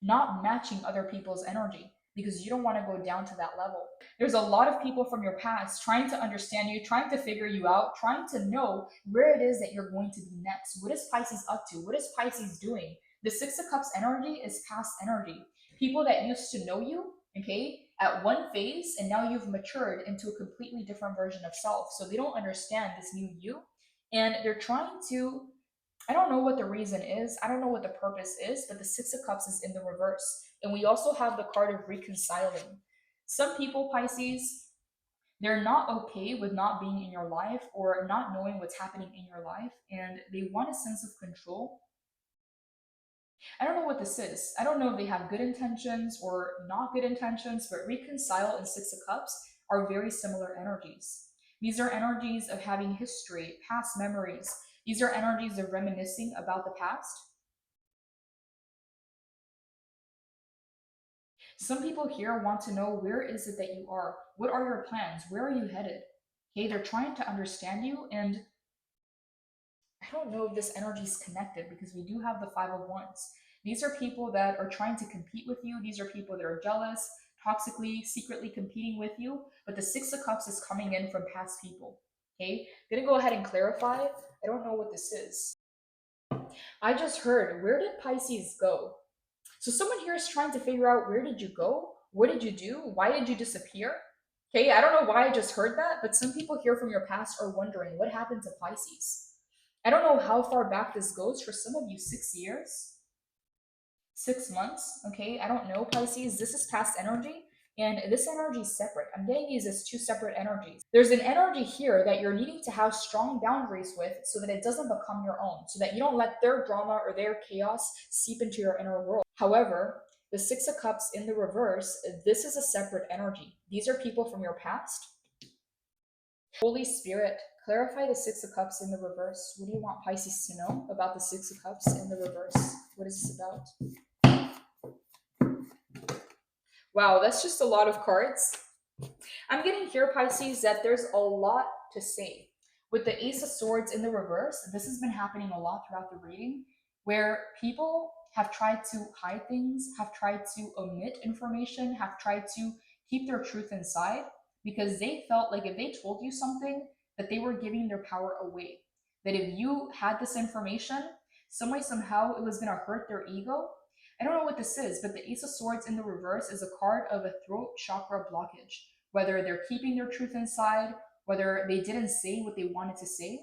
not matching other people's energy because you don't want to go down to that level. There's a lot of people from your past trying to understand you, trying to figure you out, trying to know where it is that you're going to be next. What is Pisces up to? What is Pisces doing? The Six of Cups energy is past energy. People that used to know you, okay, at one phase, and now you've matured into a completely different version of self. So they don't understand this new you, and they're trying to, I don't know what the reason is. I don't know what the purpose is, but the Six of Cups is in the reverse. And we also have the card of reconciling. Some people, Pisces, they're not okay with not being in your life or not knowing what's happening in your life, and they want a sense of control. I don't know what this is. I don't know if they have good intentions or not good intentions, but reconcile and Six of Cups are very similar energies. These are energies of having history, past memories. These are energies of reminiscing about the past. Some people here want to know, where is it that you are? What are your plans? Where are you headed? Okay, they're trying to understand you, and I don't know if this energy is connected because we do have the Five of Wands. These are people that are trying to compete with you. These are people that are jealous, toxically, secretly competing with you. But the Six of Cups is coming in from past people. Okay, I'm gonna go ahead and clarify. I don't know what this is. I just heard, where did Pisces go? So someone here is trying to figure out, where did you go? What did you do? Why did you disappear? Okay, I don't know why I just heard that, but some people here from your past are wondering what happened to Pisces. I don't know how far back this goes. For some of you, 6 years, 6 months. Okay, I don't know, Pisces. This is past energy, and this energy is separate. I'm getting these as two separate energies. There's an energy here that you're needing to have strong boundaries with so that it doesn't become your own, so that you don't let their drama or their chaos seep into your inner world. However, the Six of Cups in the reverse, this is a separate energy. These are people from your past. Holy Spirit, clarify the Six of Cups in the reverse. What do you want Pisces to know about the Six of Cups in the reverse? What is this about? Wow, that's just a lot of cards. I'm getting here, Pisces, that there's a lot to say. With the Ace of Swords in the reverse, this has been happening a lot throughout the reading, where people have tried to hide things, have tried to omit information, have tried to keep their truth inside because they felt like if they told you something, that they were giving their power away. That if you had this information, some way, somehow, it was going to hurt their ego. I don't know what this is, but the Ace of Swords in the reverse is a card of a throat chakra blockage, whether they're keeping their truth inside, whether they didn't say what they wanted to say.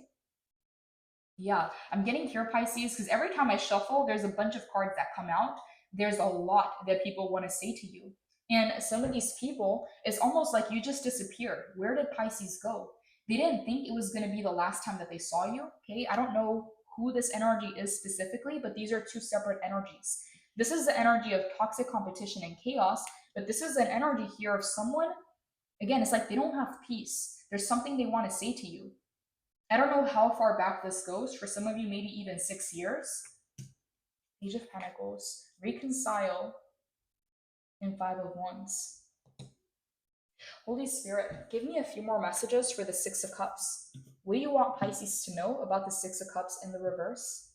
Yeah, I'm getting here, Pisces, because every time I shuffle, there's a bunch of cards that come out. There's a lot that people want to say to you. And some of these people, it's almost like you just disappeared. Where did Pisces go? They didn't think it was going to be the last time that they saw you. Okay, I don't know who this energy is specifically, but these are two separate energies. This is the energy of toxic competition and chaos, but this is an energy here of someone. Again, it's like they don't have peace. There's something they want to say to you. I don't know how far back this goes. For some of you, maybe even 6 years. Page of Pentacles, reconcile, and Five of Wands. Holy Spirit, give me a few more messages for the Six of Cups. What do you want Pisces to know about the Six of Cups in the reverse?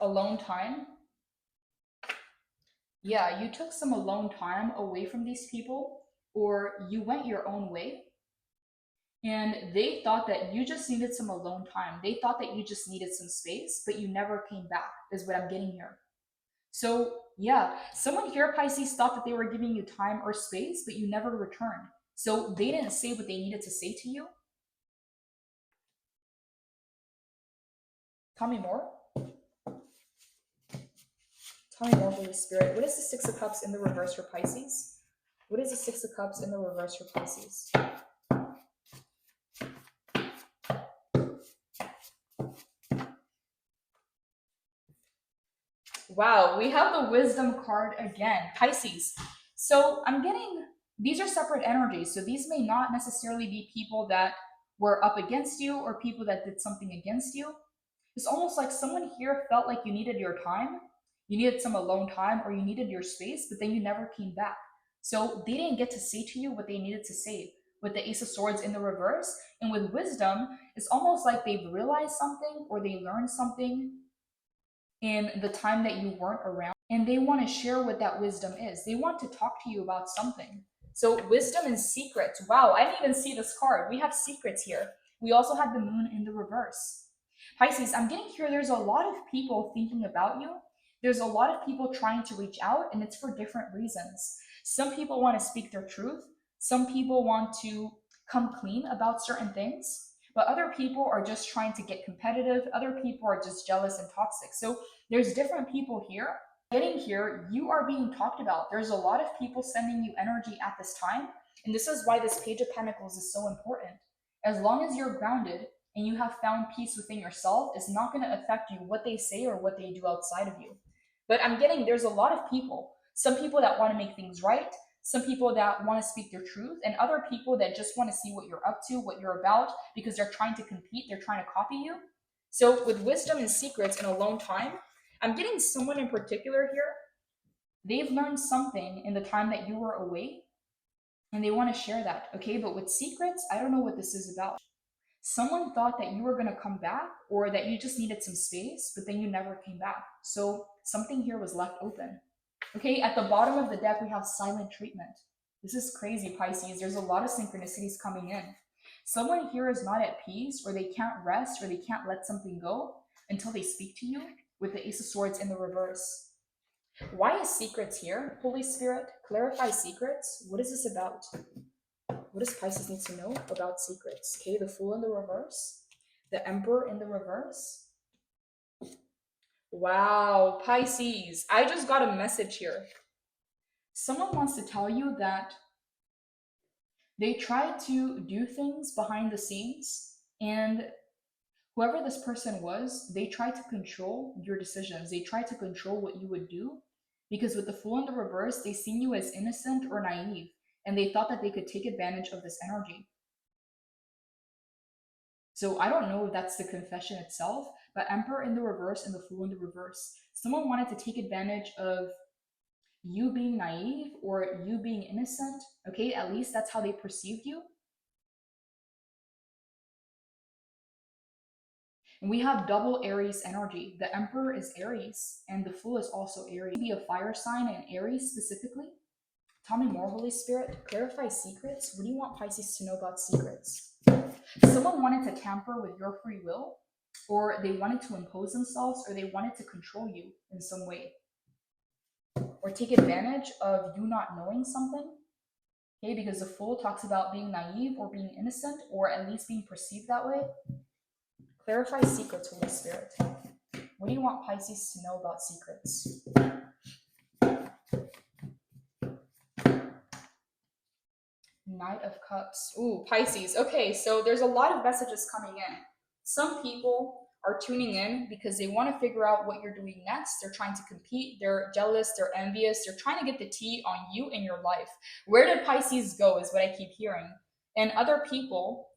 Alone time. Yeah, you took some alone time away from these people, or you went your own way. And they thought that you just needed some alone time. They thought that you just needed some space, but you never came back, is what I'm getting here. So, yeah, someone here, Pisces, thought that they were giving you time or space, but you never returned. So they didn't say what they needed to say to you. Tell me more. Tell me more, Holy Spirit. What is the Six of Cups in the reverse for Pisces? What is the Six of Cups in the reverse for Pisces? Wow, we have the Wisdom card again. Pisces. So I'm getting, these are separate energies. So these may not necessarily be people that were up against you or people that did something against you. It's almost like someone here felt like you needed your time, you needed some alone time, or you needed your space, but then you never came back. So they didn't get to say to you what they needed to say. With the Ace of Swords in the reverse, and with Wisdom, it's almost like they've realized something or they learned something in the time that you weren't around, and they want to share what that wisdom is. They want to talk to you about something. So, wisdom and secrets. Wow, I didn't even see this card. We have secrets here. We also have the moon in the reverse. Pisces, I'm getting here, there's a lot of people thinking about you. There's a lot of people trying to reach out, and it's for different reasons. Some people want to speak their truth, some people want to come clean about certain things, but other people are just trying to get competitive. Other people are just jealous and toxic. So there's different people here. Getting here, you are being talked about. There's a lot of people sending you energy at this time. And this is why this Page of Pentacles is so important. As long as you're grounded and you have found peace within yourself, it's not going to affect you what they say or what they do outside of you. But I'm getting there's a lot of people. Some people that want to make things right, some people that want to speak their truth, and other people that just want to see what you're up to, what you're about, because they're trying to compete, they're trying to copy you. So with wisdom and secrets in alone time, I'm getting someone in particular here. They've learned something in the time that you were away, and they want to share that. Okay, but with secrets, I don't know what this is about. Someone thought that you were going to come back or that you just needed some space, but then you never came back. So something here was left open. Okay, at the bottom of the deck, we have silent treatment. This is crazy, Pisces. There's a lot of synchronicities coming in. Someone here is not at peace, or they can't rest, or they can't let something go until they speak to you with the Ace of Swords in the reverse. Why is secrets here? Holy Spirit, clarify secrets. What is this about? What does Pisces need to know about secrets? Okay, the Fool in the reverse, the Emperor in the reverse. Wow, Pisces, I just got a message here. Someone wants to tell you that they try to do things behind the scenes, and whoever this person was, they tried to control your decisions. They tried to control what you would do, because with the Fool in the reverse, they seen you as innocent or naive, and they thought that they could take advantage of this energy. So I don't know if that's the confession itself, but Emperor in the reverse and the Fool in the reverse. Someone wanted to take advantage of you being naive or you being innocent. Okay, at least that's how they perceived you. And we have double Aries energy. The Emperor is Aries and the Fool is also Aries. Be a fire sign and Aries specifically. Tell me more, Holy Spirit. Clarify secrets. What do you want Pisces to know about secrets? Someone wanted to tamper with your free will, or they wanted to impose themselves, or they wanted to control you in some way, or take advantage of you not knowing something. Okay, because the Fool talks about being naive or being innocent, or at least being perceived that way. Clarify secrets, Holy Spirit. What do you want Pisces to know about secrets? Knight of Cups. Ooh, Pisces. Okay, so there's a lot of messages coming in. Some people are tuning in because they want to figure out what you're doing next. They're trying to compete. They're jealous. They're envious. They're trying to get the tea on you and your life. Where did Pisces go is what I keep hearing. And other people,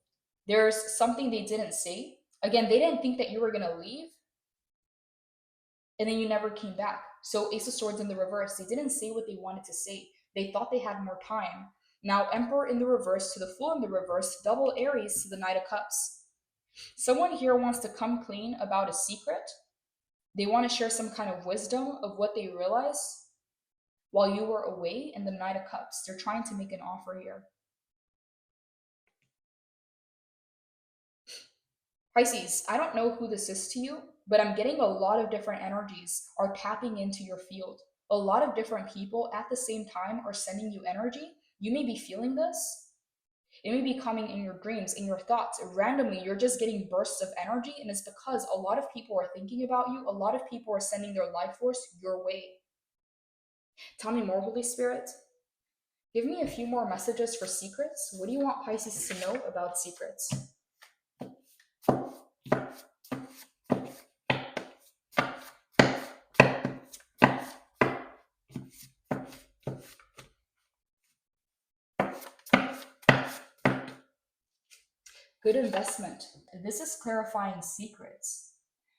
there's something they didn't say. Again, they didn't think that you were going to leave. And then you never came back. So Ace of Swords in the reverse. They didn't say what they wanted to say. They thought they had more time. Now, Emperor in the reverse to the Fool in the reverse, double Aries to the Knight of Cups. Someone here wants to come clean about a secret. They want to share some kind of wisdom of what they realized while you were away in the Knight of Cups. They're trying to make an offer here. Pisces, I don't know who this is to you, but I'm getting a lot of different energies are tapping into your field. A lot of different people at the same time are sending you energy. You may be feeling this. It may be coming in your dreams, in your thoughts. Randomly, you're just getting bursts of energy, and it's because a lot of people are thinking about you. A lot of people are sending their life force your way. Tell me more, Holy Spirit. Give me a few more messages for secrets. What do you want Pisces to know about secrets? Good investment. This is clarifying secrets.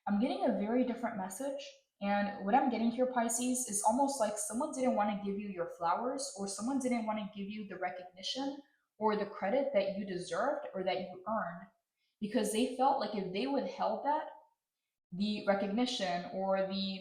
I'm getting a very different message. And what I'm getting here, Pisces, is almost like someone didn't want to give you your flowers, or someone didn't want to give you the recognition or the credit that you deserved or that you earned, because they felt like if they withheld that, the recognition or the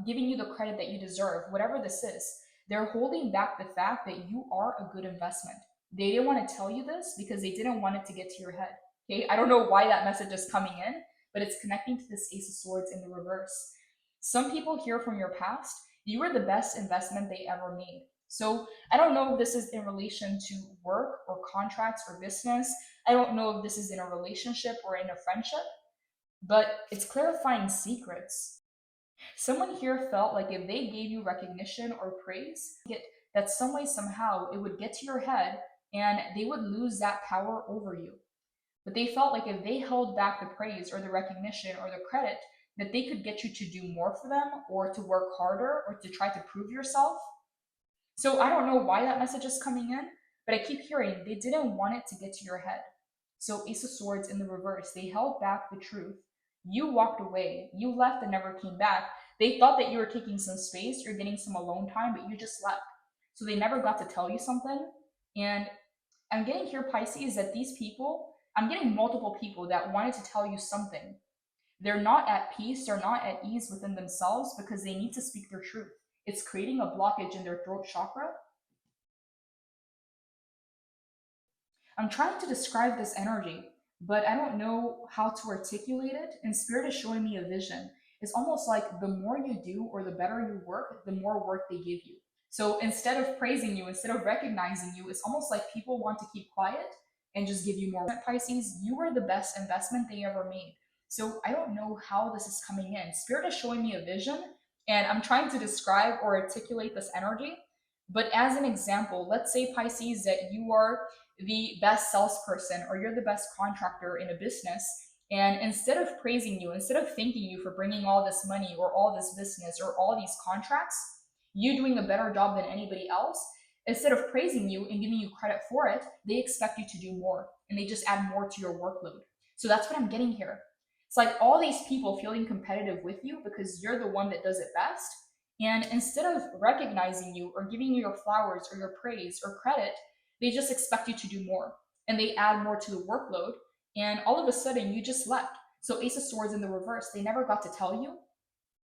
giving you the credit that you deserve, whatever this is, they're holding back the fact that you are a good investment. They didn't want to tell you this because they didn't want it to get to your head. Okay, I don't know why that message is coming in, but it's connecting to this Ace of Swords in the reverse. Some people hear from your past, you were the best investment they ever made. So I don't know if this is in relation to work or contracts or business. I don't know if this is in a relationship or in a friendship, but it's clarifying secrets. Someone here felt like if they gave you recognition or praise, that some way, somehow, it would get to your head and they would lose that power over you. But they felt like if they held back the praise or the recognition or the credit, that they could get you to do more for them or to work harder or to try to prove yourself. So I don't know why that message is coming in, but I keep hearing they didn't want it to get to your head. So Ace of Swords in the reverse, they held back the truth. You walked away. You left and never came back. They thought that you were taking some space or getting some alone time, but you just left. So they never got to tell you something. And I'm getting here, Pisces, that these people, I'm getting multiple people that wanted to tell you something. They're not at peace, they're not at ease within themselves because they need to speak their truth. It's creating a blockage in their throat chakra. I'm trying to describe this energy, but I don't know how to articulate it. And Spirit is showing me a vision. It's almost like the more you do or the better you work, the more work they give you. So instead of praising you, instead of recognizing you, it's almost like people want to keep quiet and just give you more. Pisces, you were the best investment they ever made. So I don't know how this is coming in. Spirit is showing me a vision, and I'm trying to describe or articulate this energy. But as an example, let's say, Pisces, that you are the best salesperson or you're the best contractor in a business. And instead of praising you, instead of thanking you for bringing all this money or all this business or all these contracts, you doing a better job than anybody else, instead of praising you and giving you credit for it, they expect you to do more and they just add more to your workload. So that's what I'm getting here. It's like all these people feeling competitive with you because you're the one that does it best. And instead of recognizing you or giving you your flowers or your praise or credit, they just expect you to do more. And they add more to the workload. And all of a sudden, you just left. So Ace of Swords in the reverse, they never got to tell you.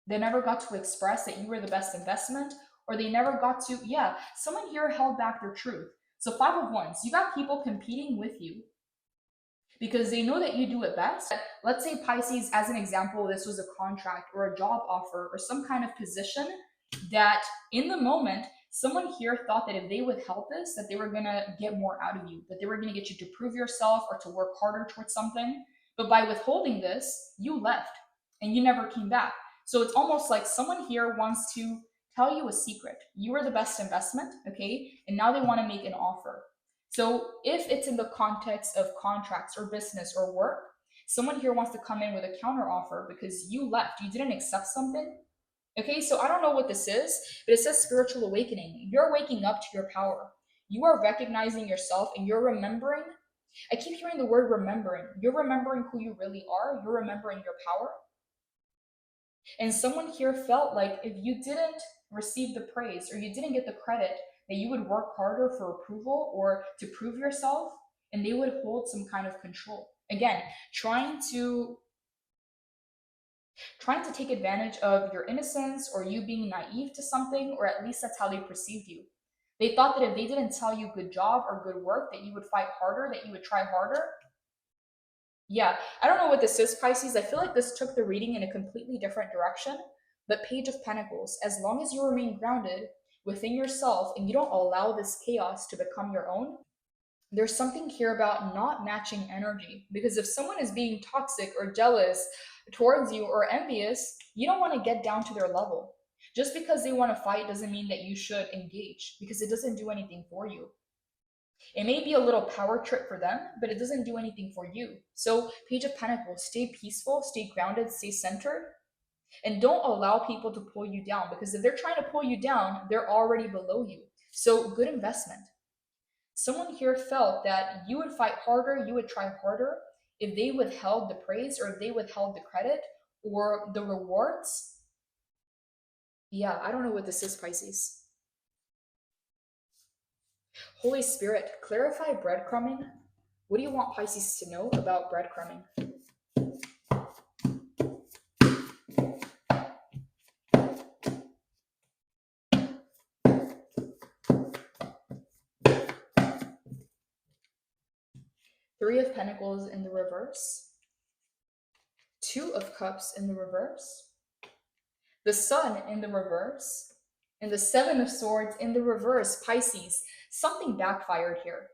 They never got to express that you were the best investment, or they never got to, yeah, someone here held back their truth. So Five of Wands, you got people competing with you because they know that you do it best. Let's say Pisces, as an example, this was a contract or a job offer or some kind of position that in the moment, someone here thought that if they withheld this, that they were gonna get more out of you, that they were gonna get you to prove yourself or to work harder towards something. But by withholding this, you left and you never came back. So it's almost like someone here wants to tell you a secret. You are the best investment, okay? And now they want to make an offer. So if it's in the context of contracts or business or work, someone here wants to come in with a counter offer because you left, you didn't accept something. Okay, so I don't know what this is, but it says spiritual awakening. You're waking up to your power. You are recognizing yourself and you're remembering. I keep hearing the word remembering. You're remembering who you really are. You're remembering your power. And someone here felt like if you didn't receive the praise or you didn't get the credit, that you would work harder for approval or to prove yourself, and they would hold some kind of control. Again, trying to take advantage of your innocence or you being naive to something, or at least that's how they perceived you. They thought that if they didn't tell you good job or good work, that you would fight harder, that you would try harder. Yeah, I don't know what this is, Pisces. I feel like this took the reading in a completely different direction. But Page of Pentacles, as long as you remain grounded within yourself and you don't allow this chaos to become your own, there's something here about not matching energy. Because if someone is being toxic or jealous towards you or envious, you don't want to get down to their level. Just because they want to fight doesn't mean that you should engage, because it doesn't do anything for you. It may be a little power trip for them, but it doesn't do anything for you. So, Page of Pentacles, stay peaceful, stay grounded, stay centered, and don't allow people to pull you down, because if they're trying to pull you down, they're already below you. So, good investment. Someone here felt that you would fight harder, you would try harder if they withheld the praise or if they withheld the credit or the rewards. Yeah, I don't know what this is, Pisces. Holy Spirit, clarify breadcrumbing. What do you want Pisces to know about breadcrumbing? Three of Pentacles in the reverse. Two of Cups in the reverse. The Sun in the reverse. And the Seven of Swords in the reverse. Pisces, something backfired here.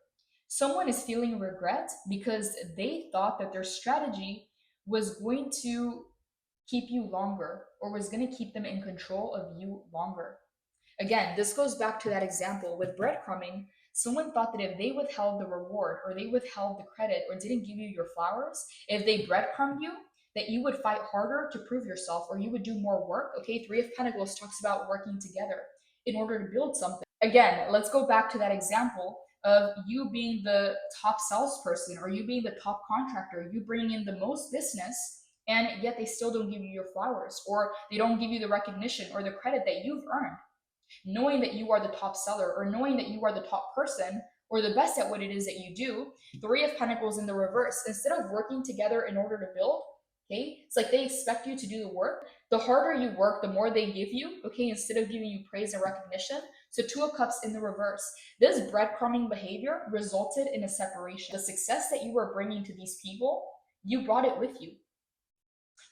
Someone is feeling regret because they thought that their strategy was going to keep you longer, or was going to keep them in control of you longer. Again, this goes back to that example with breadcrumbing. Someone thought that if they withheld the reward or they withheld the credit or didn't give you your flowers, if they breadcrumbed you, that you would fight harder to prove yourself or you would do more work. Okay, Three of Pentacles talks about working together in order to build something. Again, let's go back to that example of you being the top salesperson or you being the top contractor, you bringing in the most business, and yet they still don't give you your flowers, or they don't give you the recognition or the credit that you've earned. Knowing that you are the top seller or knowing that you are the top person or the best at what it is that you do. Three of Pentacles in the reverse. Instead of working together in order to build, okay, it's like they expect you to do the work. The harder you work, the more they give you, okay, instead of giving you praise and recognition. So Two of Cups in the reverse. This breadcrumbing behavior resulted in a separation. The success that you were bringing to these people, you brought it with you.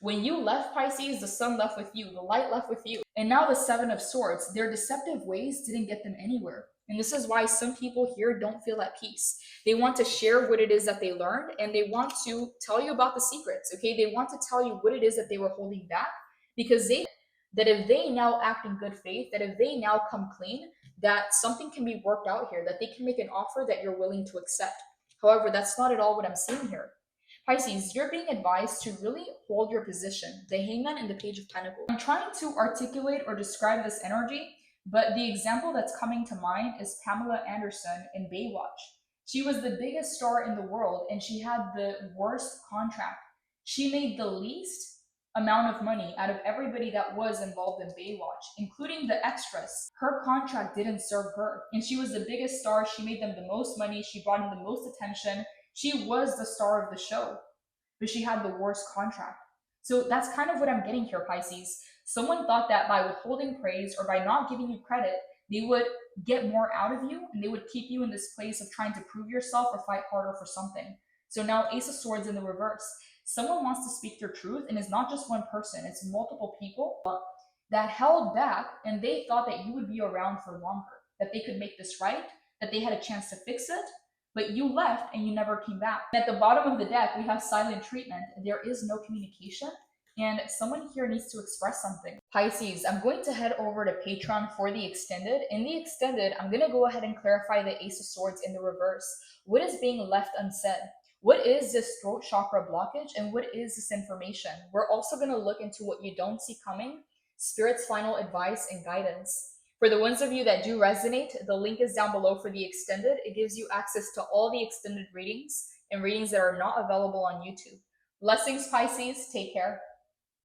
When you left, Pisces, the sun left with you, the light left with you. And now the Seven of Swords, their deceptive ways didn't get them anywhere. And this is why some people here don't feel at peace. They want to share what it is that they learned, and they want to tell you about the secrets, okay? They want to tell you what it is that they were holding back, because they that if they now act in good faith, that if they now come clean, that something can be worked out here, that they can make an offer that you're willing to accept. However, that's not at all what I'm seeing here. Pisces, you're being advised to really hold your position. The Hangman and the Page of Pentacles. I'm trying to articulate or describe this energy, but the example that's coming to mind is Pamela Anderson in Baywatch. She was the biggest star in the world and she had the worst contract. She made the least amount of money out of everybody that was involved in Baywatch, including the extras. Her contract didn't serve her, and she was the biggest star. She made them the most money, she brought in the most attention. She was the star of the show, but she had the worst contract. So that's kind of what I'm getting here, Pisces. Someone thought that by withholding praise or by not giving you credit, they would get more out of you and they would keep you in this place of trying to prove yourself or fight harder for something. So now, Ace of Swords in the reverse. Someone wants to speak their truth, and it's not just one person, it's multiple people that held back and they thought that you would be around for longer, that they could make this right, that they had a chance to fix it, but you left and you never came back. At the bottom of the deck, we have silent treatment. There is no communication, and someone here needs to express something. Pisces, I'm going to head over to Patreon for the extended. In the extended, I'm going to go ahead and clarify the Ace of Swords in the reverse. What is being left unsaid? What is this throat chakra blockage, and what is this information? We're also going to look into what you don't see coming, Spirit's final advice and guidance. For the ones of you that do resonate, the link is down below for the extended. It gives you access to all the extended readings and readings that are not available on YouTube. Blessings, Pisces. Take care.